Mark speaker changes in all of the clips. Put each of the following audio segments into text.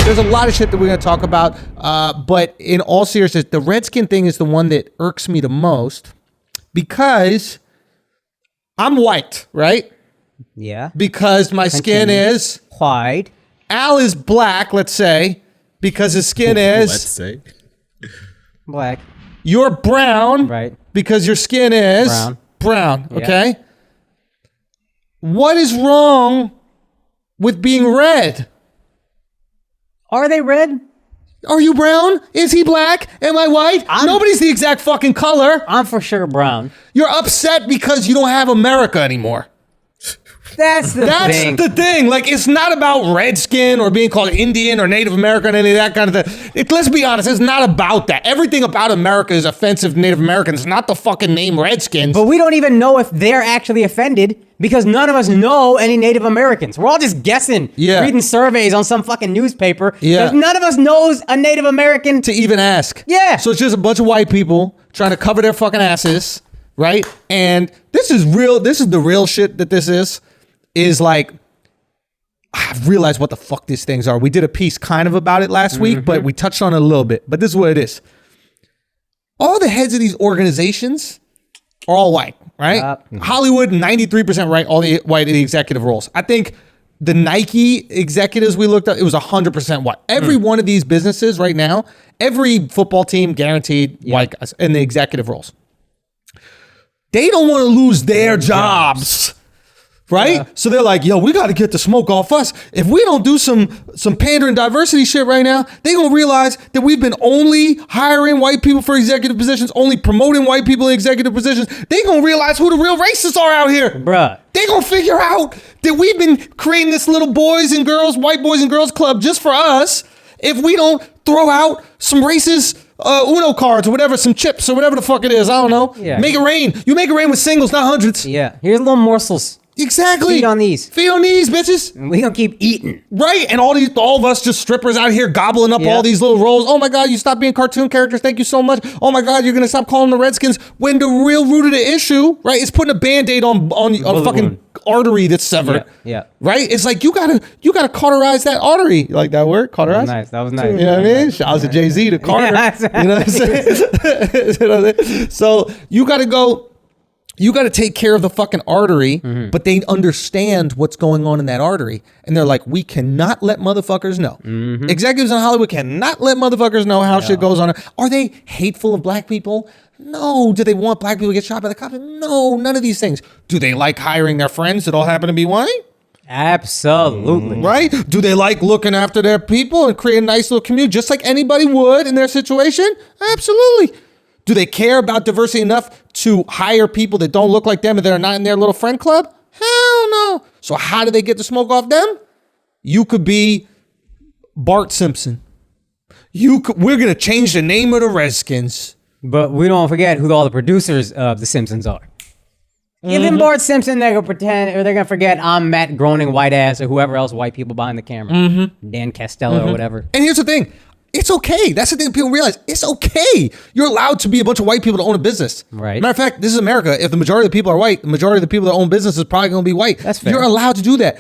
Speaker 1: There's a lot of shit that we're going to talk about. But in all seriousness, the Redskin thing is the one that irks me the most because I'm white, right?
Speaker 2: Yeah.
Speaker 1: Because my skin is
Speaker 2: white.
Speaker 1: Al is black, let's say, because his skin is...
Speaker 3: Let's say.
Speaker 2: Black.
Speaker 1: You're brown.
Speaker 2: Right.
Speaker 1: Because your skin is... Brown,
Speaker 2: Yeah.
Speaker 1: okay? What is wrong with being red?
Speaker 2: Are they red?
Speaker 1: Are you brown? Is he black? Am I white? Nobody's the exact fucking color.
Speaker 2: I'm for sure brown.
Speaker 1: You're upset because you don't have America anymore.
Speaker 2: That's the thing.
Speaker 1: That's the thing. Like, it's not about redskin or being called Indian or Native American, any of that kind of thing. Let's be honest, it's not about that. Everything about America is offensive to Native Americans, not the fucking name Redskins.
Speaker 2: But we don't even know if they're actually offended because none of us know any Native Americans. We're all just guessing, reading surveys on some fucking newspaper.
Speaker 1: Yeah.
Speaker 2: None of us knows a Native American.
Speaker 1: To even ask.
Speaker 2: Yeah.
Speaker 1: So it's just a bunch of white people trying to cover their fucking asses, right? And this is real. This is the real shit that this is like, I've realized what the fuck these things are. We did a piece kind of about it last week, but we touched on it a little bit. But this is what it is. All the heads of these organizations are all white, right? Hollywood, 93% white, all the white in the executive roles. I think the Nike executives we looked at, it was 100% white. Every one of these businesses right now, every football team guaranteed white guys in the executive roles. They don't want to lose their jobs. Right? Yeah. So they're like, yo, we got to get the smoke off us. If we don't do some pandering diversity shit right now, they going to realize that we've been only hiring white people for executive positions, only promoting white people in executive positions. They going to realize who the real racists are out here.
Speaker 2: Bruh.
Speaker 1: They going to figure out that we've been creating this little white boys and girls club just for us. If we don't throw out some racist Uno cards or whatever, some chips or whatever the fuck it is. I don't know. Yeah. Make it rain. You make it rain with singles, not hundreds.
Speaker 2: Yeah. Here's little morsels.
Speaker 1: Exactly.
Speaker 2: Feed on these.
Speaker 1: Feed on these, bitches.
Speaker 2: And we gonna keep eating.
Speaker 1: Right. And all of us just strippers out here gobbling up all these little rolls. Oh my God, you stopped being cartoon characters. Thank you so much. Oh my God, you're gonna stop calling the Redskins. When the real root of the issue, right, is putting a Band-Aid on a fucking artery that's severed.
Speaker 2: Yeah.
Speaker 1: Right? It's like you gotta cauterize that artery. You like that word? Cauterize?
Speaker 2: That was nice.
Speaker 1: You know what I mean? Shout out to Jay-Z to Carter. You know what I'm saying? You know what I mean? So you gotta take care of the fucking artery, but they understand what's going on in that artery. And they're like, we cannot let motherfuckers know. Executives in Hollywood cannot let motherfuckers know how shit goes on. Are they hateful of black people? No. Do they want black people to get shot by the cops? No, none of these things. Do they like hiring their friends that all happen to be white?
Speaker 2: Absolutely.
Speaker 1: Right? Do they like looking after their people and create a nice little community just like anybody would in their situation? Absolutely. Do they care about diversity enough to hire people that don't look like them and that are not in their little friend club? Hell no. So how do they get the smoke off them? You could be Bart Simpson. We're going to change the name of the Redskins.
Speaker 2: But we don't forget who all the producers of The Simpsons are. Even Bart Simpson, they're going to pretend, or they're going to forget I'm Matt Groening, white ass, or whoever else white people behind the camera. Dan Costello or whatever.
Speaker 1: And here's the thing. It's okay. That's the thing people realize. It's okay. You're allowed to be a bunch of white people to own a business.
Speaker 2: Right.
Speaker 1: Matter of fact, this is America. If the majority of the people are white, the majority of the people that own business is probably going to be white.
Speaker 2: That's fair.
Speaker 1: You're allowed to do that.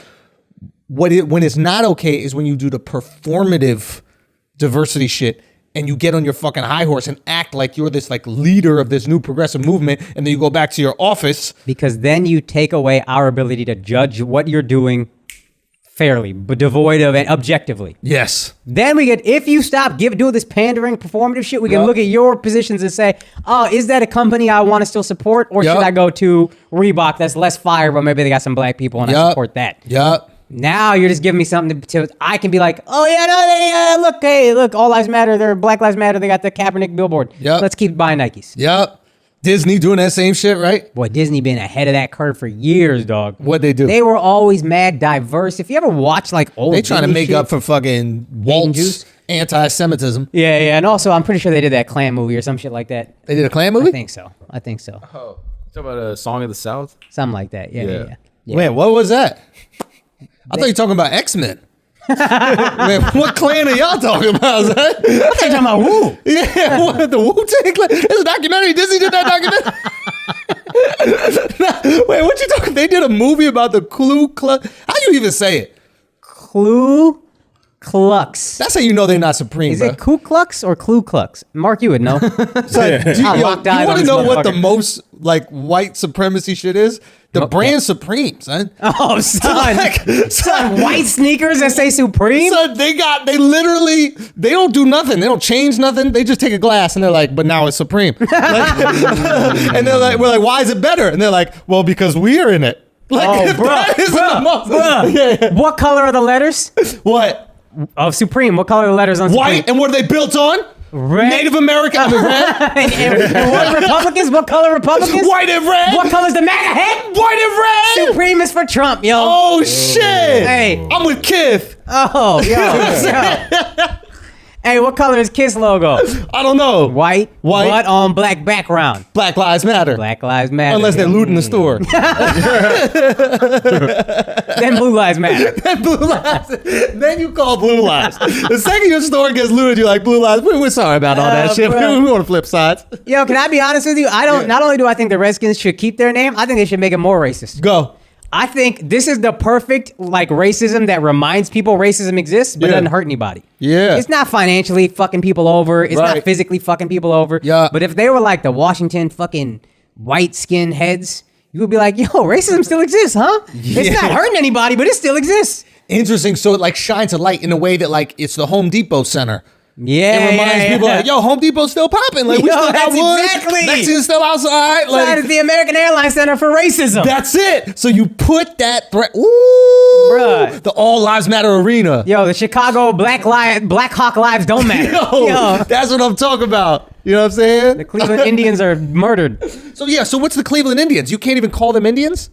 Speaker 1: When it's not okay is when you do the performative diversity shit and you get on your fucking high horse and act like you're this like leader of this new progressive movement, and then you go back to your office.
Speaker 2: Because then you take away our ability to judge what you're doing fairly, but devoid of it objectively.
Speaker 1: Yes.
Speaker 2: Then we get, if you stop doing this pandering performative shit, we can look at your positions and say, oh, is that a company I want to still support? Or should I go to Reebok that's less fire, but maybe they got some black people and I support that?
Speaker 1: Yep.
Speaker 2: Now you're just giving me something to I can be like, oh yeah, no, look, all lives matter. They're Black Lives Matter. They got the Kaepernick billboard.
Speaker 1: Yep.
Speaker 2: Let's keep buying Nikes.
Speaker 1: Yep. Disney doing that same shit, right?
Speaker 2: Boy, Disney been ahead of that curve for years, dog.
Speaker 1: What'd they do?
Speaker 2: They were always mad diverse. If you ever watch like old
Speaker 1: They trying to
Speaker 2: Disney
Speaker 1: make
Speaker 2: shit,
Speaker 1: up for fucking Walt's anti-Semitism.
Speaker 2: Yeah, and also I'm pretty sure they did that Klan movie or some shit like that.
Speaker 1: They did a Klan movie?
Speaker 2: I think so.
Speaker 3: Oh, talk about a Song of the South?
Speaker 2: Something like that. Yeah.
Speaker 1: Wait, what was that? I thought you were talking about X-Men. Man, what clan are y'all talking about? I thought you were talking about Wu. Yeah, what, the Wu-Tang Clan? It's a documentary. Disney did that documentary. Wait, what you talking? They did a movie about the Ku Klux. How do you even say it?
Speaker 2: Klux Klux.
Speaker 1: That's how you know they're not supreme,
Speaker 2: Is
Speaker 1: bro.
Speaker 2: it Ku Klux or Klu Klux? Mark, you would know.
Speaker 1: Son, you
Speaker 2: locked eyes
Speaker 1: want
Speaker 2: on
Speaker 1: to
Speaker 2: this
Speaker 1: know what the
Speaker 2: motherfucker.
Speaker 1: most like white supremacy shit is? The brand Supreme, son.
Speaker 2: Oh, son. Son, white sneakers that say Supreme?
Speaker 1: Son, they don't do nothing. They don't change nothing. They just take a glass and they're like, but now it's Supreme. Like, and they're like, we're like, why is it better? And they're like, well, because we're in it. Like,
Speaker 2: Oh, bruh.
Speaker 1: Yeah.
Speaker 2: What color are the letters?
Speaker 1: What?
Speaker 2: Of Supreme. What color are the letters on Supreme?
Speaker 1: White. And what are they built on?
Speaker 2: Red.
Speaker 1: Native American. I mean, red.
Speaker 2: and what Republicans? What color Republicans?
Speaker 1: White and red.
Speaker 2: What color's the MAGA head?
Speaker 1: White and red.
Speaker 2: Supreme is for Trump, yo.
Speaker 1: Oh, shit.
Speaker 2: Hey.
Speaker 1: I'm with Kith.
Speaker 2: Oh, yo. Hey, what color is KISS logo?
Speaker 1: I don't know.
Speaker 2: White.
Speaker 1: White.
Speaker 2: But on black background.
Speaker 1: Black Lives Matter.
Speaker 2: Black Lives Matter.
Speaker 1: Unless they're looting the store.
Speaker 2: Then Blue Lives Matter.
Speaker 1: Blue lives. Then you call blue lives. The second your store gets looted, you're like, blue lives. We're sorry about all that shit.
Speaker 2: Bro.
Speaker 1: We want to flip sides.
Speaker 2: Yo, can I be honest with you? Not only do I think the Redskins should keep their name, I think they should make it more racist.
Speaker 1: Go.
Speaker 2: I think this is the perfect like racism that reminds people racism exists, but
Speaker 1: Yeah.
Speaker 2: doesn't hurt anybody.
Speaker 1: Yeah.
Speaker 2: It's not financially fucking people over. It's
Speaker 1: Right.
Speaker 2: not physically fucking people over.
Speaker 1: Yeah.
Speaker 2: But if they were like the Washington fucking white skin heads, you would be like, yo, racism still exists, huh? It's not hurting anybody, but it still exists.
Speaker 1: Interesting. So it like shines a light in a way that like it's the Home Depot Center.
Speaker 2: Yeah.
Speaker 1: It reminds people like, yo, Home Depot's still popping. Like, we
Speaker 2: Yo,
Speaker 1: still got
Speaker 2: that's
Speaker 1: wood.
Speaker 2: exactly.
Speaker 1: Mexicans still outside.
Speaker 2: That
Speaker 1: Like,
Speaker 2: is the American Airlines Center for Racism.
Speaker 1: that's it. So you put that threat. Ooh.
Speaker 2: Bruh.
Speaker 1: The All Lives Matter arena.
Speaker 2: Yo, the Chicago Black Hawk lives don't matter.
Speaker 1: Yo, that's what I'm talking about. You know what I'm saying?
Speaker 2: The Cleveland Indians are murdered.
Speaker 1: So yeah, so what's the Cleveland Indians? You can't even call them Indians?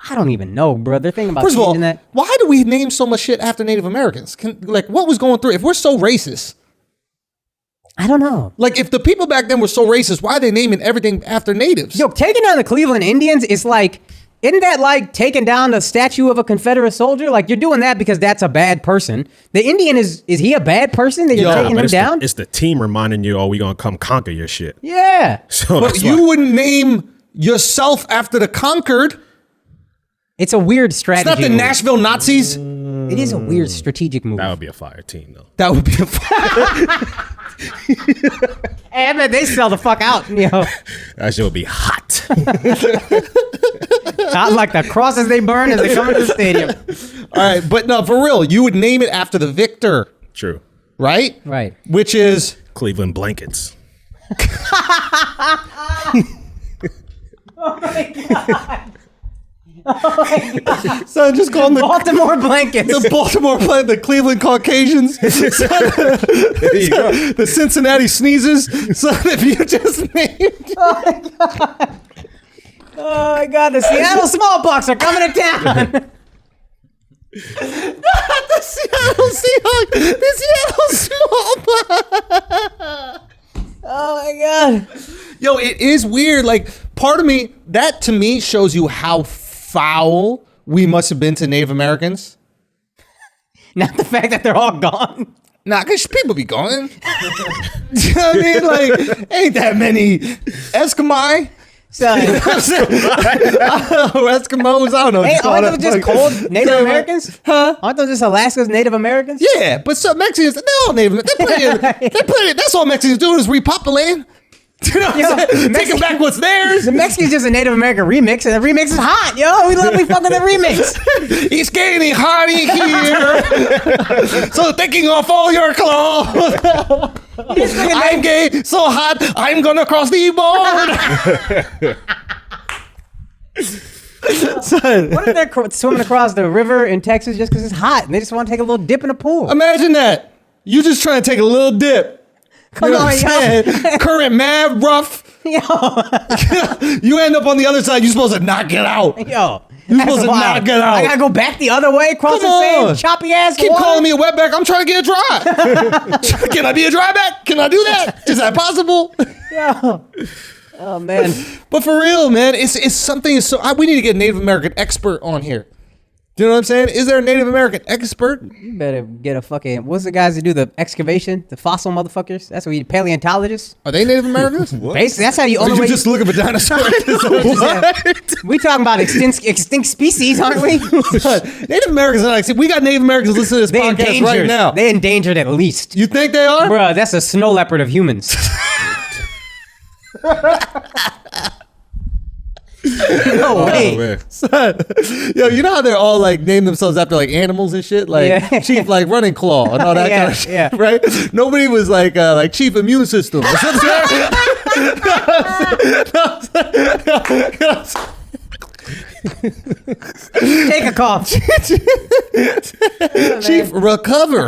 Speaker 2: I don't even know, bro. They're thinking about
Speaker 1: First of all,
Speaker 2: changing that.
Speaker 1: why do we name so much shit after Native Americans? Like, what was going through? If we're so racist,
Speaker 2: I don't know.
Speaker 1: like if the people back then were so racist, why are they naming everything after natives?
Speaker 2: Yo, taking down the Cleveland Indians is like, isn't that like taking down the statue of a Confederate soldier? Like you're doing that because that's a bad person. The Indian is he a bad person that you're
Speaker 1: Yo,
Speaker 2: taking
Speaker 4: But
Speaker 2: him down?
Speaker 4: it's the team reminding you, oh, we gonna come conquer your shit.
Speaker 2: Yeah.
Speaker 4: So
Speaker 1: But
Speaker 4: that's
Speaker 1: you
Speaker 4: why.
Speaker 1: wouldn't name yourself after the conquered.
Speaker 2: It's a weird
Speaker 1: It's
Speaker 2: strategy.
Speaker 1: not the
Speaker 2: move.
Speaker 1: Nashville Nazis.
Speaker 2: It is a weird strategic move.
Speaker 4: That would be a fire team, though.
Speaker 1: That would be a
Speaker 2: Hey, I bet they sell the fuck out. You know,
Speaker 4: That shit would be hot.
Speaker 2: not like the crosses they burn as they come into the stadium.
Speaker 1: All right, but no, for real, you would name it after the victor,
Speaker 4: True.
Speaker 1: right?
Speaker 2: Right.
Speaker 1: Which is
Speaker 4: Cleveland blankets.
Speaker 1: so just call them the
Speaker 2: Baltimore blankets.
Speaker 1: the Baltimore plant, the Cleveland Caucasians,
Speaker 4: There you go.
Speaker 1: the Cincinnati Sneezes. So if you just named,
Speaker 2: Oh my God, the Seattle Smallpox are coming to town.
Speaker 1: the Seattle Seahawks, the Seattle Smallpox.
Speaker 2: Oh my God.
Speaker 1: Yo, it is weird. Like, part of me, that to me shows you how foul we must have been to Native Americans.
Speaker 2: Not the fact that they're all gone.
Speaker 1: Nah, because people be going. You know what I mean? Like, ain't that many Eskimo?
Speaker 2: So,
Speaker 1: Eskimos? I don't know.
Speaker 2: hey,
Speaker 1: Just call
Speaker 2: aren't
Speaker 1: that
Speaker 2: those just
Speaker 1: fucking-
Speaker 2: cold Native Americans?
Speaker 1: Huh?
Speaker 2: Aren't those just Alaska's Native Americans?
Speaker 1: Yeah, but some Mexicans, they're all Native. That's all Mexicans do is repopulate. You know what I'm saying? Taking back what's theirs.
Speaker 2: The Mexican's just a Native American remix, and the remix is hot, yo. We fuck with the remix.
Speaker 1: It's getting hot in here. So taking off all your clothes. I'm gay, so hot, I'm gonna cross the board.
Speaker 2: What if they're swimming across the river in Texas just because it's hot, and they just want to take a little dip in a pool?
Speaker 1: Imagine that. You just trying to take a little dip.
Speaker 2: Come
Speaker 1: You know
Speaker 2: on,
Speaker 1: what I'm saying? Current mad rough.
Speaker 2: yo.
Speaker 1: You end up on the other side, you're supposed to knock it out.
Speaker 2: Yo.
Speaker 1: You're
Speaker 2: that's
Speaker 1: supposed to
Speaker 2: wild.
Speaker 1: knock it out.
Speaker 2: I gotta go back the other way, cross
Speaker 1: Come
Speaker 2: the same
Speaker 1: on.
Speaker 2: choppy ass
Speaker 1: Keep
Speaker 2: water.
Speaker 1: calling me a wetback. I'm trying to get a dry. Can I be a dry back? Can I do that? Is that possible?
Speaker 2: Yo. Oh man.
Speaker 1: But for real, man, it's something. We need to get a Native American expert on here. Do you know what I'm saying? Is there a Native American expert?
Speaker 2: You better get a fucking. What's the guys that do the excavation? The fossil motherfuckers. That's what you paleontologists.
Speaker 1: Are they Native Americans?
Speaker 2: Basically, that's how you.
Speaker 1: Did you just look up a dinosaur?
Speaker 2: We talking about extinct species, aren't we?
Speaker 1: Native Americans are like, see, we got Native Americans listening to this
Speaker 2: They
Speaker 1: podcast
Speaker 2: endangered.
Speaker 1: right now.
Speaker 2: They endangered at least.
Speaker 1: You think they are?
Speaker 2: Bruh, that's a snow leopard of humans. No way.
Speaker 4: man.
Speaker 1: Son, yo, you know how they're all like name themselves after like animals and shit, like
Speaker 2: Yeah.
Speaker 1: Chief like Running Claw and all that
Speaker 2: Yeah,
Speaker 1: kind of shit,
Speaker 2: yeah.
Speaker 1: right? Nobody was like Chief Immune System. Or something.
Speaker 2: Take a cough.
Speaker 1: Chief Recover.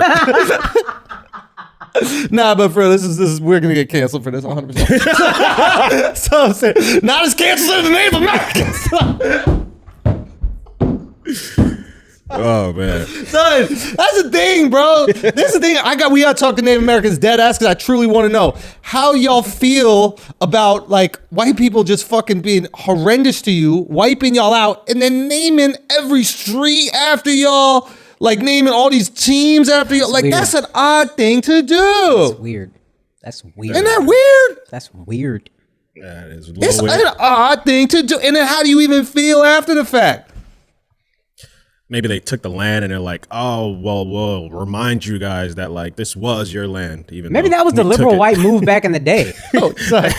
Speaker 1: Nah, but for real, this is we're gonna get canceled for this 100%. So I'm saying, not as canceled as the Native Americans.
Speaker 4: Oh man.
Speaker 1: Son, that's the thing, bro. This is the thing. We gotta talk to Native Americans dead ass because I truly want to know how y'all feel about like white people just fucking being horrendous to you, wiping y'all out, and then naming every street after y'all. Like naming all these teams after you, like
Speaker 2: weird.
Speaker 1: that's an odd thing to do.
Speaker 2: That's weird. That's weird.
Speaker 1: Isn't that weird?
Speaker 2: That's weird.
Speaker 4: That is
Speaker 1: It's
Speaker 4: low
Speaker 1: an
Speaker 4: weird.
Speaker 1: odd thing to do. And then how do you even feel after the fact?
Speaker 4: Maybe they took the land and they're like, oh, well, we'll remind you guys that like this was your land. Even
Speaker 2: Maybe
Speaker 4: though
Speaker 2: that was the
Speaker 4: we took
Speaker 2: liberal
Speaker 4: it.
Speaker 2: white move back in the day.
Speaker 1: Oh, son,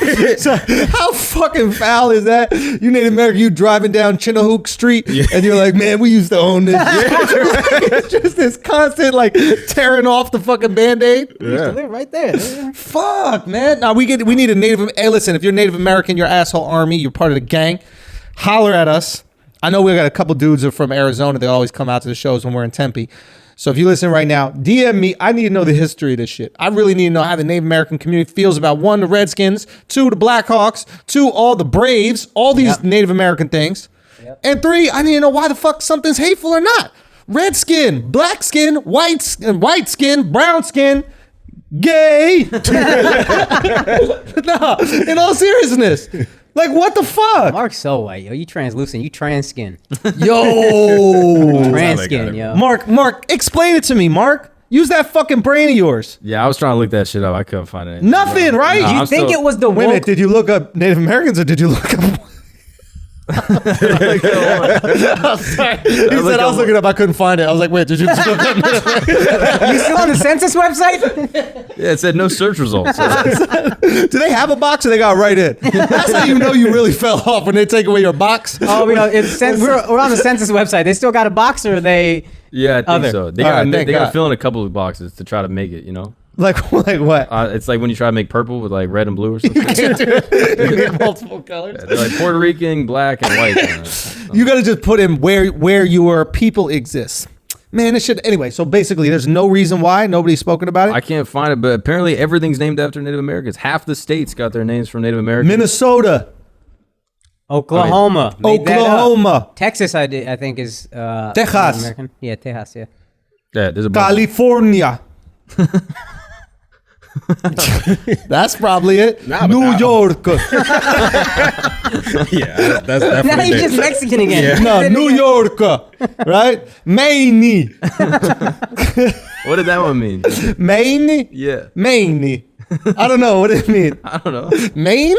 Speaker 1: how fucking foul is that? You Native American, you driving down Chinook Street, and you're like, man, we used to own this. It's just this constant like tearing off the fucking Band-Aid.
Speaker 4: Yeah.
Speaker 2: Live right there.
Speaker 1: Fuck, man. Now we need a Native. Hey, listen, if you're Native American, you're asshole army, you're part of the gang. Holler at us. I know we got a couple dudes who are from Arizona. They always come out to the shows when we're in Tempe. So if you listen right now, DM me. I need to know the history of this shit. I really need to know how the Native American community feels about 1, the Redskins, 2, the Blackhawks, 2, all the Braves, all these Native American things. And 3, I need to know why the fuck something's hateful or not. Red skin, black skin, white skin, brown skin, gay. No, in all seriousness. Like, what the fuck?
Speaker 2: Mark's so white, yo. You translucent. You trans skin.
Speaker 1: Yo.
Speaker 2: Trans
Speaker 4: they got
Speaker 2: skin,
Speaker 4: it.
Speaker 2: yo.
Speaker 1: Mark, explain it to me, Mark. Use that fucking brain of yours.
Speaker 3: Yeah, I was trying to look that shit up. I couldn't find it.
Speaker 1: Nothing, right?
Speaker 3: Nah,
Speaker 1: You
Speaker 3: I'm
Speaker 2: Think
Speaker 3: still-
Speaker 2: it was the
Speaker 1: Wait a minute,
Speaker 2: woke?
Speaker 1: did you look up Native Americans or did you look up? I'm sorry. He said I was looking up, I couldn't find it. I was like, wait, did you just look up Native Americans?
Speaker 2: You still on the census website?
Speaker 3: Yeah, it said no search results.
Speaker 1: Do they have a box or they got right in? That's how you know you really fell off when they take away your box.
Speaker 2: Oh, we're on the census website. They still got a box, or they?
Speaker 3: Yeah, I think
Speaker 2: Other.
Speaker 3: so. They
Speaker 1: All
Speaker 3: got
Speaker 1: right, thank
Speaker 3: they got
Speaker 1: God.
Speaker 3: to fill in a couple of boxes to try to make it. You know,
Speaker 1: Like what?
Speaker 3: it's like when you try to make purple with like red and blue or something.
Speaker 1: Can't do it. You need multiple colors.
Speaker 3: They're like Puerto Rican, black, and white.
Speaker 1: You gotta just put in where your people exist. Man, this shit. Anyway, so basically, there's no reason why nobody's spoken about it.
Speaker 3: I can't find it, but apparently everything's named after Native Americans. Half the states got their names from Native Americans.
Speaker 1: Minnesota,
Speaker 2: Oklahoma. Made that up.
Speaker 1: Oklahoma,
Speaker 2: Texas, I think is
Speaker 1: Texas.
Speaker 2: American. Yeah, Texas. Yeah.
Speaker 3: Yeah, there's a bunch.
Speaker 1: California. That's probably it.
Speaker 4: Nah, but
Speaker 1: New
Speaker 4: nah.
Speaker 1: York.
Speaker 4: Yeah, that's
Speaker 2: Now
Speaker 4: definitely
Speaker 2: you're
Speaker 4: it.
Speaker 2: just Mexican again.
Speaker 4: Yeah.
Speaker 1: No, New York. Right? Maine.
Speaker 3: What did that one mean?
Speaker 1: Maine?
Speaker 3: Yeah,
Speaker 1: Maine. I don't know what it means.
Speaker 3: I don't know.
Speaker 1: Maine?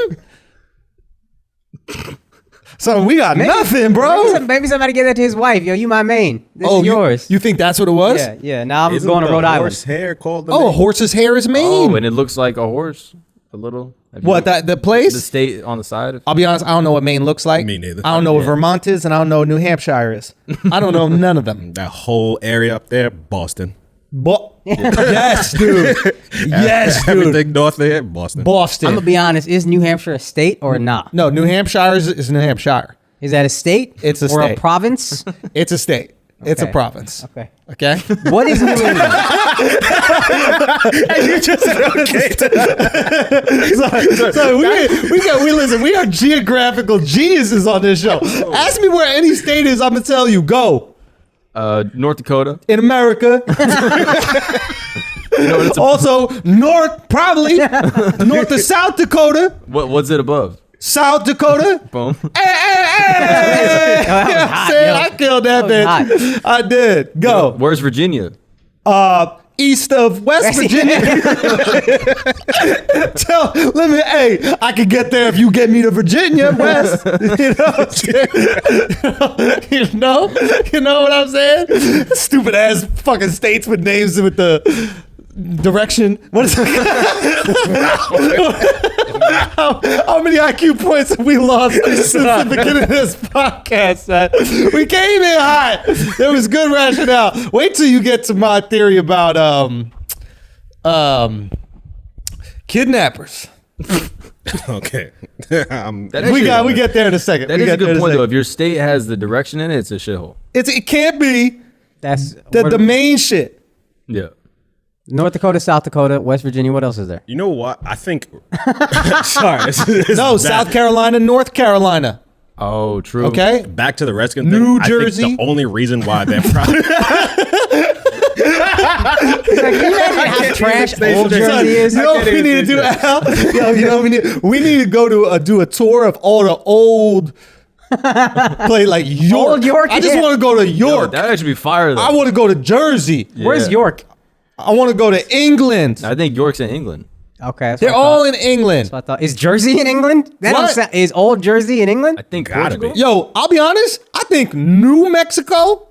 Speaker 1: So we got nothing, bro.
Speaker 2: Maybe somebody gave that to his wife. Yo, you my main. This is yours.
Speaker 1: You think that's what it was?
Speaker 2: Yeah. Now I'm
Speaker 4: Isn't
Speaker 2: going to
Speaker 4: the
Speaker 2: Rhode
Speaker 4: horse
Speaker 2: Island.
Speaker 4: hair called the
Speaker 1: Oh, a
Speaker 4: name?
Speaker 1: horse's hair is Maine.
Speaker 3: Oh, and it looks like a horse, a little. Have you-
Speaker 1: What, the place?
Speaker 3: The state on the side.
Speaker 1: I'll be honest, I don't know what Maine looks like.
Speaker 4: Me neither.
Speaker 1: I don't know what Vermont is, and I don't know what New Hampshire is. I don't know none of them.
Speaker 4: That whole area up there, Boston.
Speaker 1: Yes, dude. Yes, dude.
Speaker 4: Everything north there, Boston.
Speaker 1: Boston.
Speaker 2: I'm gonna be honest. Is New Hampshire a state or not?
Speaker 1: No, New Hampshire is New Hampshire.
Speaker 2: Is that a state?
Speaker 1: It's a
Speaker 2: or
Speaker 1: state.
Speaker 2: a province?
Speaker 1: It's a state. It's a
Speaker 2: Okay.
Speaker 1: province.
Speaker 2: Okay.
Speaker 1: Okay?
Speaker 2: What is New England?
Speaker 4: You just said okay.
Speaker 1: So we are geographical geniuses on this show. Ask me where any state is, I'm gonna tell you. Go.
Speaker 3: North Dakota.
Speaker 1: In America. Also, north to South Dakota.
Speaker 3: What's it above?
Speaker 1: South Dakota.
Speaker 3: Boom.
Speaker 1: Hey.
Speaker 2: That was hot, yo.
Speaker 1: I killed that
Speaker 2: That was
Speaker 1: bitch. I did. Go.
Speaker 3: Where's Virginia?
Speaker 1: East of West Virginia. Hey, I could get there if you get me to Virginia West. You know what I'm saying? You know what I'm saying? Stupid ass fucking states with names with the direction. What is it? How many IQ points have we lost since the beginning of this podcast, man? We came in hot. There was good rationale. Wait till you get to my theory about kidnappers.
Speaker 4: Okay.
Speaker 1: We get there in a second.
Speaker 3: That is a good point, though. If your state has the direction in it, it's a shithole.
Speaker 1: It can't be
Speaker 2: That's
Speaker 1: the main shit.
Speaker 3: Yeah.
Speaker 2: North Dakota, South Dakota, West Virginia. What else is there?
Speaker 4: You know what? I think. Sorry.
Speaker 1: No, South Carolina, North Carolina.
Speaker 3: Oh, true.
Speaker 1: Okay.
Speaker 4: Back to the Redskins.
Speaker 1: New
Speaker 4: thing,
Speaker 1: Jersey.
Speaker 4: I think the only reason why they're probably.
Speaker 2: Can you imagine how trash old Jersey is?
Speaker 1: You know what we need to do, Al? Yo, you know what we need to go to do a tour of all the old play like York.
Speaker 2: Old York,
Speaker 1: I just
Speaker 2: yeah.
Speaker 1: want to go to York.
Speaker 3: That actually be fire, though.
Speaker 1: I want to go to Jersey.
Speaker 2: Where's
Speaker 3: Yeah.
Speaker 2: York?
Speaker 1: I want to go to England.
Speaker 3: I think York's in England.
Speaker 2: Okay, that's
Speaker 1: They're
Speaker 2: what I
Speaker 1: all
Speaker 2: thought.
Speaker 1: in England.
Speaker 2: That's what I thought. Is Jersey in England?
Speaker 1: What?
Speaker 2: Is old Jersey in England?
Speaker 3: I think
Speaker 4: Gotta
Speaker 3: Portugal.
Speaker 4: be.
Speaker 1: Yo, I'll be honest. I think New Mexico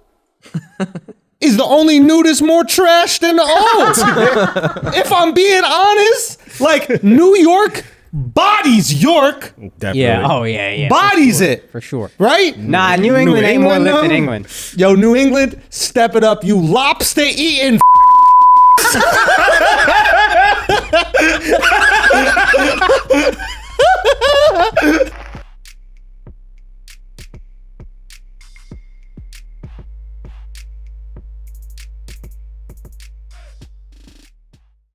Speaker 1: is the only new that's more trash than the old. If I'm being honest, like New York bodies York,
Speaker 4: Definitely.
Speaker 2: Yeah. Oh yeah. Yeah.
Speaker 1: bodies it.
Speaker 2: For sure.
Speaker 1: Right?
Speaker 2: Nah, New England ain't more lit than
Speaker 1: though?
Speaker 2: England.
Speaker 1: Yo, New England, step it up, you lobster eating.